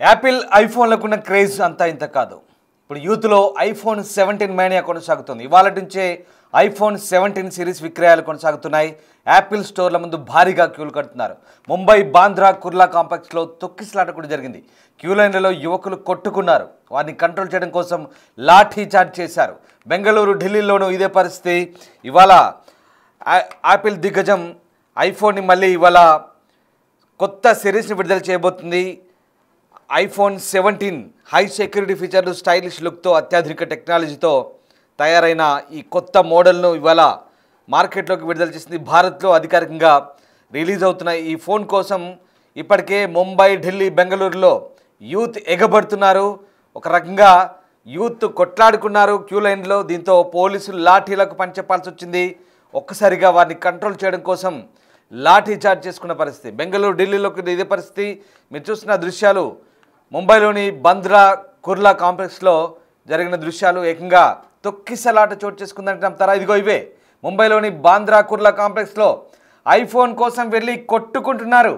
Apple ఐఫోన్లకున్న craze అంతా ఇంత కాదు. ఇప్పుడు యూత్లో ఐఫోన్ 17 మేనియా కొనసాగుతుంది. ఇవాళ నుంచే ఐఫోన్ 17 సిరీస్ విక్రయాలు కొనసాగుతున్నాయి. యాపిల్ స్టోర్ల ముందు భారీగా క్యూలు కడుతున్నారు. ముంబై బాంద్రా కుర్లా కాంప్లెక్స్లో తొక్కిసలాట కూడా జరిగింది. క్యూ లైన్లలో యువకులు కొట్టుకున్నారు. వారిని కంట్రోల్ చేయడం కోసం లాఠీ చార్జ్ చేశారు. బెంగళూరు, ఢిల్లీలోనూ ఇదే పరిస్థితి. ఇవాళ యాపిల్ దిగ్గజం ఐఫోన్ని మళ్ళీ ఇవాళ కొత్త సిరీస్ని విడుదల చేయబోతుంది. ఐఫోన్ 17 హై సెక్యూరిటీ ఫీచర్లు, స్టైలిష్ లుక్తో, అత్యాధునిక టెక్నాలజీతో తయారైన ఈ కొత్త మోడల్ను ఇవాళ మార్కెట్లోకి విడుదల చేసింది. భారత్లో అధికారికంగా రిలీజ్ అవుతున్న ఈ ఫోన్ కోసం ఇప్పటికే ముంబై, ఢిల్లీ, బెంగళూరులో యూత్ ఎగబడుతున్నారు. ఒక రకంగా యూత్ కొట్లాడుకున్నారు క్యూ లైన్లో. దీంతో పోలీసులు లాఠీలకు పనిచెప్పాల్సి వచ్చింది. ఒక్కసారిగా వారిని కంట్రోల్ చేయడం కోసం లాఠీ చార్జ్ చేసుకున్న పరిస్థితి. బెంగళూరు, ఢిల్లీలోకి ఇదే పరిస్థితి. మీరు చూస్తున్న దృశ్యాలు ముంబైలోని బంద్రా కుర్లా కాంప్లెక్స్లో జరిగిన దృశ్యాలు. ఏకంగా తొక్కిసలాట చోటు చేసుకుందంటే నమ్ముతారా? ఇదిగో ఇవే ముంబైలోని బాంద్రా కుర్లా కాంప్లెక్స్లో ఐఫోన్ కోసం వెళ్ళి కొట్టుకుంటున్నారు.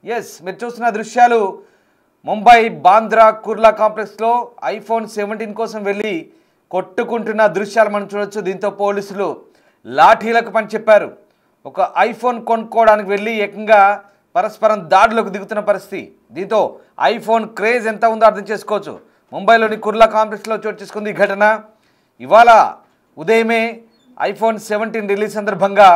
ఎస్, మీరు చూస్తున్న దృశ్యాలు ముంబై బాంద్రా కుర్లా కాంప్లెక్స్లో ఐఫోన్ 17 కోసం వెళ్ళి కొట్టుకుంటున్న దృశ్యాలు మనం చూడొచ్చు. దీంతో పోలీసులు లాఠీలకు పని చెప్పారు. ఒక ఐఫోన్ కొనుక్కోవడానికి వెళ్ళి ఏకంగా పరస్పరం దాడులకు దిగుతున్న పరిస్థితి. దీంతో ఐఫోన్ క్రేజ్ ఎంత ఉందో అర్థం చేసుకోవచ్చు. ముంబైలోని కుర్లా కాంప్లెక్స్లో చోటు చేసుకుంది ఈ ఘటన. ఇవాళ ఉదయమే ఐఫోన్ 17 రిలీజ్ సందర్భంగా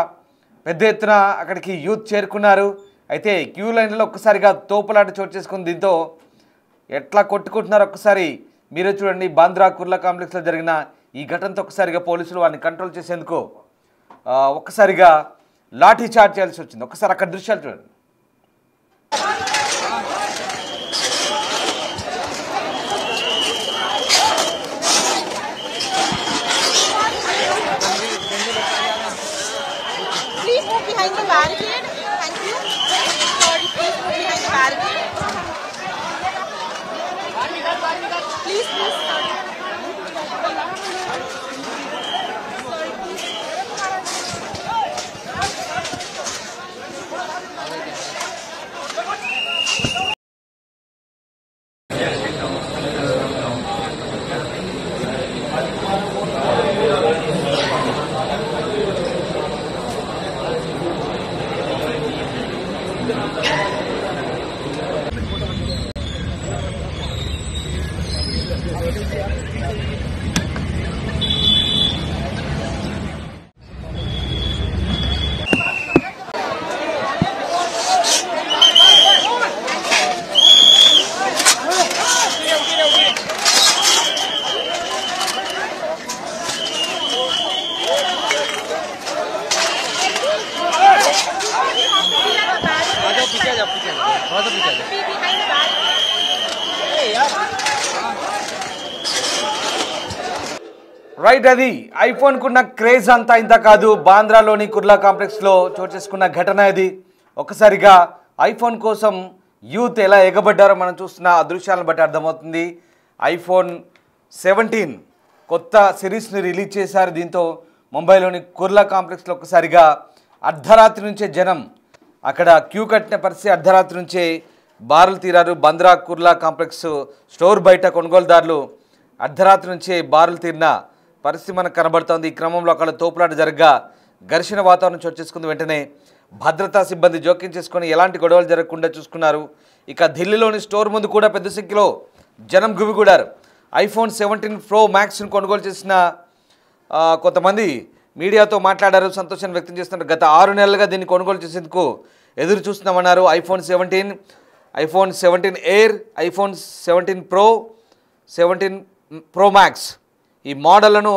పెద్ద ఎత్తున అక్కడికి యూత్ చేరుకున్నారు. అయితే క్యూ లైన్లో ఒక్కసారిగా తోపులాట చోటు చేసుకుంది. దీంతో ఎట్లా కొట్టుకుంటున్నారో ఒక్కసారి మీరే చూడండి. బాంద్రా కుర్లా కాంప్లెక్స్లో జరిగిన ఈ ఘటనతో ఒక్కసారిగా పోలీసులు వారిని కంట్రోల్ చేసేందుకు ఒక్కసారిగా లాఠీ చార్జ్ చేయాల్సి వచ్చింది. ఒకసారి అక్కడ దృశ్యాలు చూడండి. Please move behind the barricade. Thank you. Sorry, please move behind the barricade. Please, please. Sorry. Right, అది ఐఫోన్కున్న క్రేజ్ అంతా ఇంత కాదు. బాంద్రాలోని కుర్లా కాంప్లెక్స్లో చోటు చేసుకున్న ఘటన ఇది. ఒక్కసారిగా ఐఫోన్ కోసం యూత్ ఎలా ఎగబడ్డారో మనం చూస్తున్న ఆ దృశ్యాలను బట్టి అర్థమవుతుంది. ఐఫోన్ 17 కొత్త సిరీస్ని రిలీజ్ చేశారు. దీంతో ముంబైలోని కుర్లా కాంప్లెక్స్లో ఒక్కసారిగా అర్ధరాత్రి నుంచే జనం అక్కడ క్యూ కట్టిన పరిస్థితి. అర్ధరాత్రి నుంచే బారులు తీరారు. బంద్రా కుర్లా కాంప్లెక్స్ స్టోర్ బయట కొనుగోలుదారులు అర్ధరాత్రి నుంచే బారులు తీరిన పరిస్థితి మనకు కనబడుతోంది. ఈ క్రమంలో అక్కడ తోపులాట జరగగా ఘర్షణ వాతావరణం చోటు చేసుకుంది. వెంటనే భద్రతా సిబ్బంది జోక్యం చేసుకొని ఎలాంటి గొడవలు జరగకుండా చూసుకున్నారు. ఇక ఢిల్లీలోని స్టోర్ ముందు కూడా పెద్ద సంఖ్యలో జనం గుమిగూడారు. ఐఫోన్ 17 ప్రో మ్యాక్స్ను కొనుగోలు చేసిన కొంతమంది మీడియాతో మాట్లాడారు. సంతోషాన్ని వ్యక్తం చేస్తున్నారు. గత 6 నెలలుగా దీన్ని కొనుగోలు చేసేందుకు ఎదురు చూస్తున్నామన్నారు. IPhone 17, iPhone 17 air, iPhone 17 pro, 17 pro max ఈ మోడళ్లను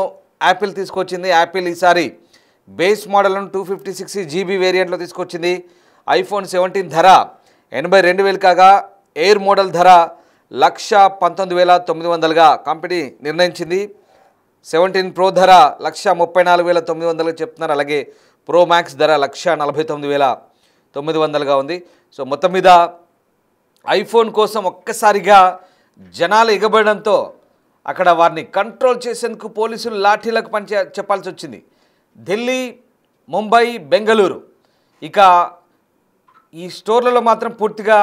యాపిల్ తీసుకొచ్చింది. యాపిల్ ఈసారి బేస్ మోడళ్లను 256 GB వేరియంట్లో తీసుకొచ్చింది. ఐఫోన్ 17 ధర 82,000 కాగా ఎయిర్ మోడల్ ధర 1,19,900గా కంపెనీ నిర్ణయించింది. 17 ప్రో ధర 1,34,900గా చెప్తున్నారు. అలాగే ప్రో మ్యాక్స్ ధర 1,49,900గా ఉంది. సో మొత్తం మీద ఐఫోన్ కోసం ఒక్కసారిగా జనాలు ఎగబడడంతో అక్కడ వారిని కంట్రోల్ చేసేందుకు పోలీసులు లాఠీలకు చెప్పాల్సి వచ్చింది. ఢిల్లీ, ముంబై, బెంగళూరు ఇక ఈ స్టోర్లలో మాత్రం పూర్తిగా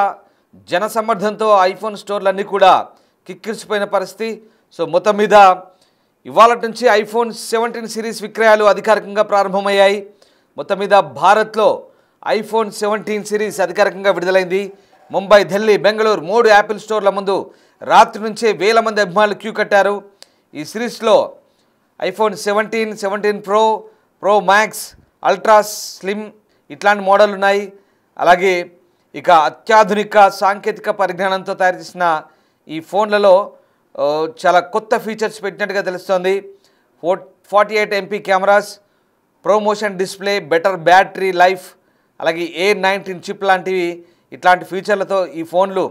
జన సమర్థంతో ఐఫోన్ స్టోర్లన్నీ కూడా కిక్కిరిసిపోయిన పరిస్థితి. సో మొత్తం మీద ఇవాళ నుంచి ఐఫోన్ 17 సిరీస్ విక్రయాలు అధికారికంగా ప్రారంభమయ్యాయి. మొత్తం మీద భారత్లో ఐఫోన్ 17 సిరీస్ అధికారికంగా విడుదలైంది. ముంబై, ఢిల్లీ, బెంగళూరు 3 యాపిల్ స్టోర్ల ముందు రాత్రి నుంచే వేల మంది అభిమానులు క్యూ కట్టారు. ఈ సిరీస్లో iPhone 17, 17 pro, pro max, ultra slim ఇట్లాంటి మోడల్ ఉన్నాయి. అలాగే ఇక అత్యాధునిక సాంకేతిక పరిజ్ఞానంతో తయారు చేసిన ఈ ఫోన్లలో చాలా కొత్త ఫీచర్స్ పెట్టినట్టుగా తెలుస్తోంది. 48 MP cameras, pro-motion display, better battery life, అలాగే A19 చిప్ లాంటివి ఇట్లాంటి ఫీచర్లతో ఈ ఫోన్లు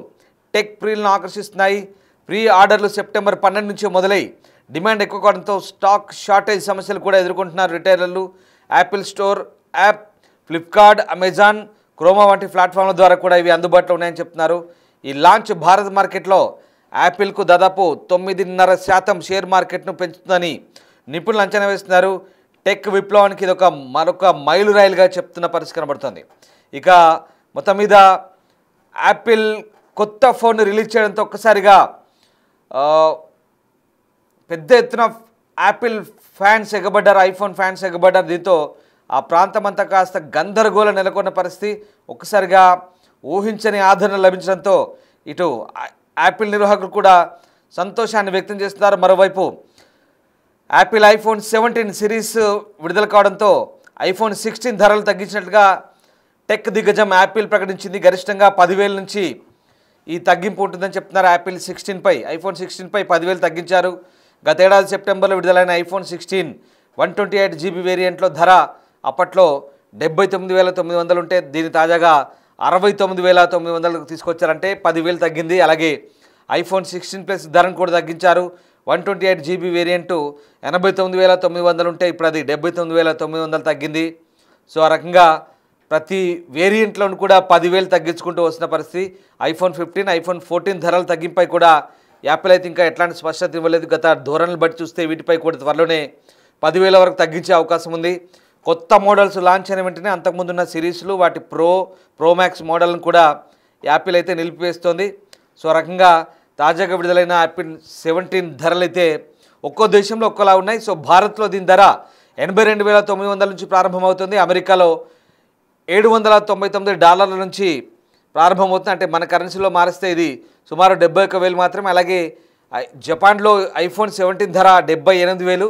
టెక్ ప్రీలను ఆకర్షిస్తున్నాయి. ప్రీ ఆర్డర్లు సెప్టెంబర్ 12 నుంచి మొదలై డిమాండ్ ఎక్కువ కావడంతో స్టాక్ షార్టేజ్ సమస్యలు కూడా ఎదుర్కొంటున్నారు రిటైలర్లు. Apple store app, Flipkart, Amazon, Croma వంటి ప్లాట్ఫామ్ల ద్వారా కూడా ఇవి అందుబాటులో ఉన్నాయని చెప్తున్నారు. ఈ లాంచ్ భారత్ మార్కెట్లో యాపిల్కు దాదాపు 9.5% షేర్ మార్కెట్ను పెంచుతుందని నిపుణులు అంచనా వేస్తున్నారు. టెక్ విప్లవానికి ఇది మరొక మైలురాయిలుగా చెప్తున్న పరిస్థితి కనబడుతుంది. ఇక మొత్తం మీద యాపిల్ కొత్త ఫోన్ రిలీజ్ చేయడంతో ఒక్కసారిగా పెద్ద ఎత్తున యాపిల్ ఫ్యాన్స్ ఎగబడ్డారు, ఐఫోన్ ఫ్యాన్స్ ఎగబడ్డారు. దీంతో ఆ ప్రాంతం అంతా కాస్త గందరగోళం నెలకొన్న పరిస్థితి. ఒక్కసారిగా ఊహించని ఆదరణ లభించడంతో ఇటు యాపిల్ నిర్వాహకులు కూడా సంతోషాన్ని వ్యక్తం చేస్తున్నారు. మరోవైపు యాపిల్ ఐఫోన్ 17 సిరీస్ విడుదల కావడంతో ఐఫోన్ 16 ధరలు తగ్గించినట్లుగా టెక్ దిగ్గజం యాపిల్ ప్రకటించింది. గరిష్టంగా 10,000 నుంచి ఈ తగ్గింపు ఉంటుందని చెప్తున్నారు. యాపిల్ ఐఫోన్ 16పై 10,000 తగ్గించారు. గతేడాది సెప్టెంబర్లో విడుదలైన ఐఫోన్ 16 128 GB వేరియంట్లో ధర అప్పట్లో 79,900 ఉంటే దీన్ని తాజాగా 69,900 తీసుకొచ్చారంటే 10,000 తగ్గింది. అలాగే ఐఫోన్ 16 ప్లస్ ధరను కూడా తగ్గించారు. 128 GB వేరియంటు 89,900 ఉంటే ఇప్పుడు అది 79,900 తగ్గింది. సో ఆ రకంగా ప్రతి వేరియంట్లోనూ కూడా 10,000 తగ్గించుకుంటూ వస్తున్న పరిస్థితి. ఐఫోన్ 15, ఐఫోన్ 14 ధరల తగ్గింపై కూడా యాపిల్ అయితే ఇంకా ఎట్లాంటి స్పష్టత ఇవ్వలేదు. గత ధోరణులు బట్టి చూస్తే వీటిపై కూడా త్వరలోనే 10,000 వరకు తగ్గించే అవకాశం ఉంది. కొత్త మోడల్స్ లాంచ్ అయిన వెంటనే అంతకుముందున్న సిరీస్లు వాటి ప్రో మ్యాక్స్ మోడల్ను కూడా యాపిల్ అయితే నిలిపివేస్తోంది. సో ఆ రకంగా తాజాగా విడుదలైన ఐఫోన్ 17 ధరలు అయితే ఒక్కో దేశంలో ఒక్కోలా ఉన్నాయి. సో భారత్లో దీని ధర $82,900 నుంచి ప్రారంభమవుతుంది. అమెరికాలో $799 నుంచి ప్రారంభమవుతుంది. అంటే మన కరెన్సీలో మారిస్తే ఇది సుమారు 71,000 మాత్రమే. అలాగే జపాన్లో ఐఫోన్ 17 ధర 78,000,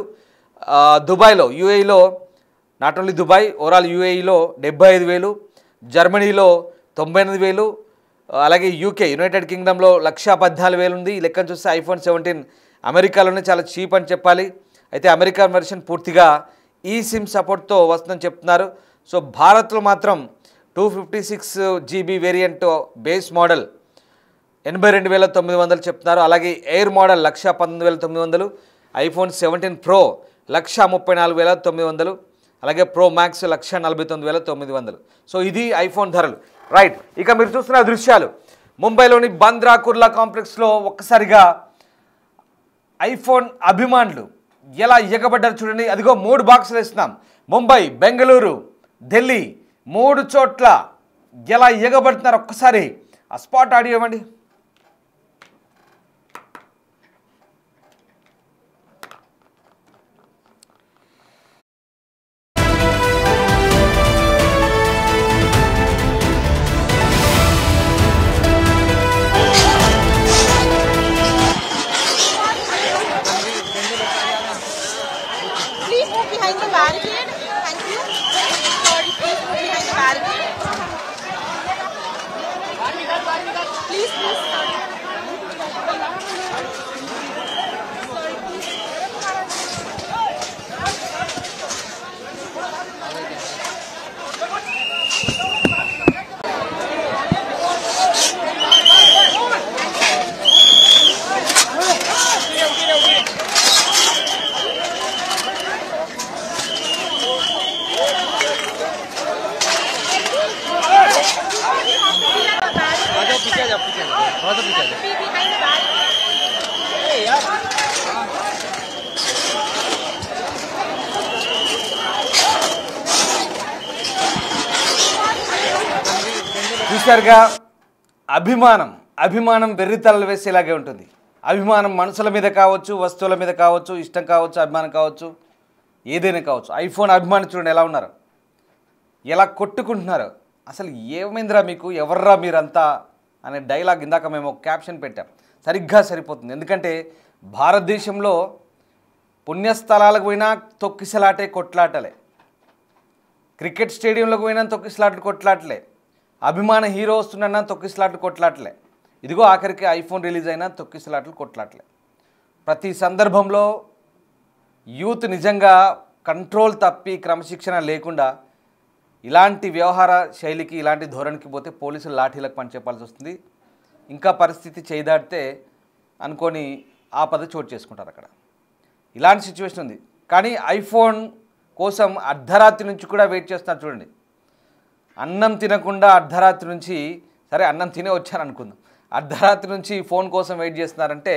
దుబాయ్లో యూఏఈలో నాట్ ఓన్లీ దుబాయ్ ఓవరాల్ యూఏఈలో 75,000, జర్మనీలో 98,000, అలాగే యునైటెడ్ కింగ్డమ్లో 114,000 ఉంది. ఈ లెక్కను చూస్తే ఐఫోన్ 17 అమెరికాలోనే చాలా చీప్ అని చెప్పాలి. అయితే అమెరికన్ వెర్షన్ పూర్తిగా ఈ సిమ్ సపోర్ట్తో వస్తుందని చెప్తున్నారు. సో భారత్లో మాత్రం 256 GB వేరియంట్ బేస్ మోడల్ 82,900 చెప్తున్నారు. అలాగే ఎయిర్ మోడల్ 119,900, ఐఫోన్ 17 ప్రో 134,900, అలాగే ప్రో మ్యాక్స్ 149,900. సో ఇది ఐఫోన్ ధరలు. రైట్, ఇక మీరు చూస్తున్న దృశ్యాలు ముంబైలోని బంద్రా కుర్లా కాంప్లెక్స్లో ఒక్కసారిగా ఐఫోన్ అభిమానులు ఎలా ఎగబడ్డారు చూడండి. అదిగో 3 బాక్సులు ఇస్తున్నాం. ముంబై, బెంగళూరు, ఢిల్లీ 3 చోట్ల ఎలా ఎగబడుతున్నారు ఒక్కసారి ఆ స్పాట్ ఆడియో ఇవ్వండి. Please move behind the barricade. Thank you. Sorry, please move behind the barricade. Please, sorry. Sorry, please. చూశారుగా అభిమానం వెర్రితలలు వేసేలాగే ఉంటుంది. అభిమానం మనుషుల మీద కావచ్చు, వస్తువుల మీద కావచ్చు, ఇష్టం కావచ్చు, అభిమానం కావచ్చు, ఏదైనా కావచ్చు. ఐఫోన్ అభిమానం చూడండి ఎలా ఉన్నారు, ఎలా కొట్టుకుంటున్నారు. అసలు ఏమైందిరా మీకు, ఎవర్రా మీరంతా అనే డైలాగ్ ఇందాక మేము ఒక క్యాప్షన్ పెట్టాం, సరిగ్గా సరిపోతుంది. ఎందుకంటే భారతదేశంలో పుణ్యస్థలాలకు పోయినా తొక్కిసలాటే కొట్లాటలే, క్రికెట్ స్టేడియంలోకి పోయినా తొక్కిసలాట్లు కొట్లాటలే, అభిమాన హీరో వస్తున్నా తొక్కిసలాట్లు కొట్లాటలే, ఇదిగో ఆఖరికి ఐఫోన్ రిలీజ్ అయినా తొక్కిసలాట్లు కొట్లాటలే. ప్రతి సందర్భంలో యూత్ నిజంగా కంట్రోల్ తప్పి క్రమశిక్షణ లేకుండా ఇలాంటి వ్యవహార శైలికి, ఇలాంటి ధోరణికి పోతే పోలీసులు లాఠీలకు పనిచేపాల్సి వస్తుంది. ఇంకా పరిస్థితి చేదాడితే అనుకొని ఆపద చోటు చేసుకుంటారు అక్కడ. ఇలాంటి సిచ్యువేషన్ ఉంది. కానీ ఐఫోన్ కోసం అర్ధరాత్రి నుంచి కూడా వెయిట్ చేస్తున్నారు చూడండి. అన్నం తినకుండా అర్ధరాత్రి నుంచి, సరే అన్నం తినే వచ్చాను అనుకుందాం, అర్ధరాత్రి నుంచి ఫోన్ కోసం వెయిట్ చేస్తున్నారంటే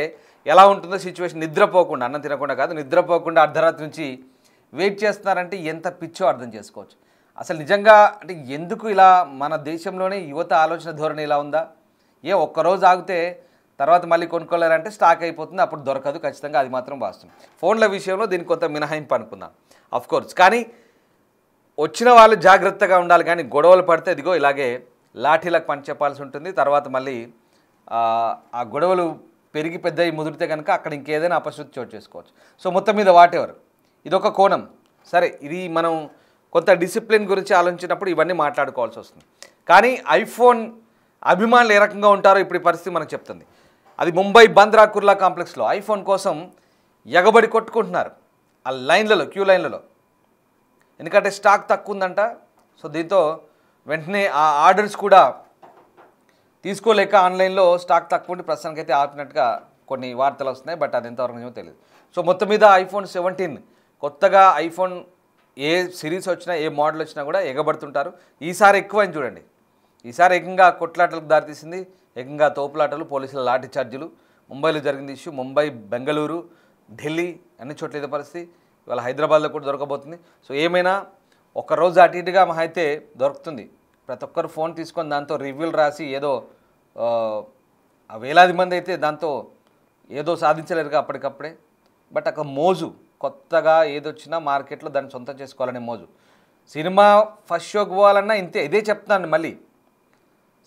ఎలా ఉంటుందో సిచ్యువేషన్. నిద్రపోకుండా, అన్నం తినకుండా కాదు, నిద్రపోకుండా అర్ధరాత్రి నుంచి వెయిట్ చేస్తున్నారంటే ఎంత పిచ్చో అర్థం చేసుకోవచ్చు. అసలు నిజంగా అంటే ఎందుకు ఇలా మన దేశంలోనే యువత ఆలోచన ధోరణి ఇలా ఉందా? ఒక్కరోజు ఆగితే తర్వాత మళ్ళీ కొనుక్కోలేరంటే స్టాక్ అయిపోతుంది, అప్పుడు దొరకదు ఖచ్చితంగా, అది మాత్రం వాస్తవం. ఫోన్ల విషయంలో దీనికి కొంత మినహాయింపు అనుకుందాం కోర్స్. కానీ వచ్చిన వాళ్ళు జాగ్రత్తగా ఉండాలి. కానీ గొడవలు పడితే ఇదిగో ఇలాగే లాఠీలకు పని చెప్పాల్సి ఉంటుంది. తర్వాత మళ్ళీ ఆ గొడవలు పెరిగి పెద్దవి ముదిరితే కనుక అక్కడ ఇంకేదైనా అపశృతి చోటు చేసుకోవచ్చు. సో మొత్తం మీద వాటెవర్ ఇదొక కోణం. సరే, ఇది మనం కొంత డిసిప్లిన్ గురించి ఆలోచించినప్పుడు ఇవన్నీ మాట్లాడుకోవాల్సి వస్తుంది. కానీ ఐఫోన్ అభిమానులు ఏ రకంగా ఉంటారో ఇప్పుడు ఈ పరిస్థితి మనకు చెప్తుంది. అది ముంబై బంద్రా కుర్లా కాంప్లెక్స్లో ఐఫోన్ కోసం ఎగబడి కొట్టుకుంటున్నారు ఆ లైన్లలో, క్యూ లైన్లలో. ఎందుకంటే స్టాక్ తక్కువ ఉందంట. సో దీంతో వెంటనే ఆ ఆర్డర్స్ కూడా తీసుకోలేక ఆన్లైన్లో స్టాక్ తక్కువ ఉండి ప్రస్తుతానికి అయితే ఆపినట్టుగా కొన్ని వార్తలు వస్తున్నాయి. బట్ అది ఎంతవరకు నిజమో తెలియదు. సో మొత్తం మీద ఐఫోన్ 17 కొత్తగా ఐఫోన్ ఏ సిరీస్ వచ్చినా, ఏ మోడల్ వచ్చినా కూడా ఎగబడుతుంటారు. ఈసారి ఎక్కువైంది చూడండి. ఈసారి ఏకంగా కొట్లాటలకు దారితీసింది, ఏకంగా తోపులాటలు, పోలీసుల లాఠీ ఛార్జీలు. ముంబైలో జరిగింది ఇష్యూ. ముంబై, బెంగళూరు, ఢిల్లీ అన్ని చోట్ల ఇదే పరిస్థితి. ఇవాళ హైదరాబాద్లో కూడా దొరకబోతుంది. సో ఏమైనా ఒక్కరోజు అటు ఇటుగా మహా అయితే దొరుకుతుంది. ప్రతి ఒక్కరు ఫోన్ తీసుకొని దాంతో రివ్యూలు రాసి ఏదో వేలాది మంది అయితే దాంతో ఏదో సాధించలేరుగా అప్పటికప్పుడే. బట్ అక్కడ మోజు, కొత్తగా ఏదొచ్చినా మార్కెట్లో దాన్ని సొంతం చేసుకోవాలనే మోజు. సినిమా ఫస్ట్ షోకి పోవాలన్నా ఇంతే, ఇదే చెప్తున్నాను మళ్ళీ.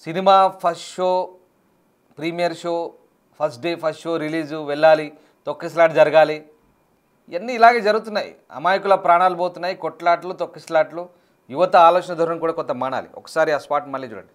Cinema first show, premiere show, first day first show release, వెళ్ళాలి, తొక్కిసలాట జరగాలి, ఇవన్నీ ఇలాగే జరుగుతున్నాయి. అమాయకుల ప్రాణాలు పోతున్నాయి, కొట్లాట్లు, తొక్కిసలాట్లు. యువత ఆలోచన ధోరణి కూడా కొంత మానాలి. ఒకసారి ఆ స్పాట్ మళ్ళీ చూడండి.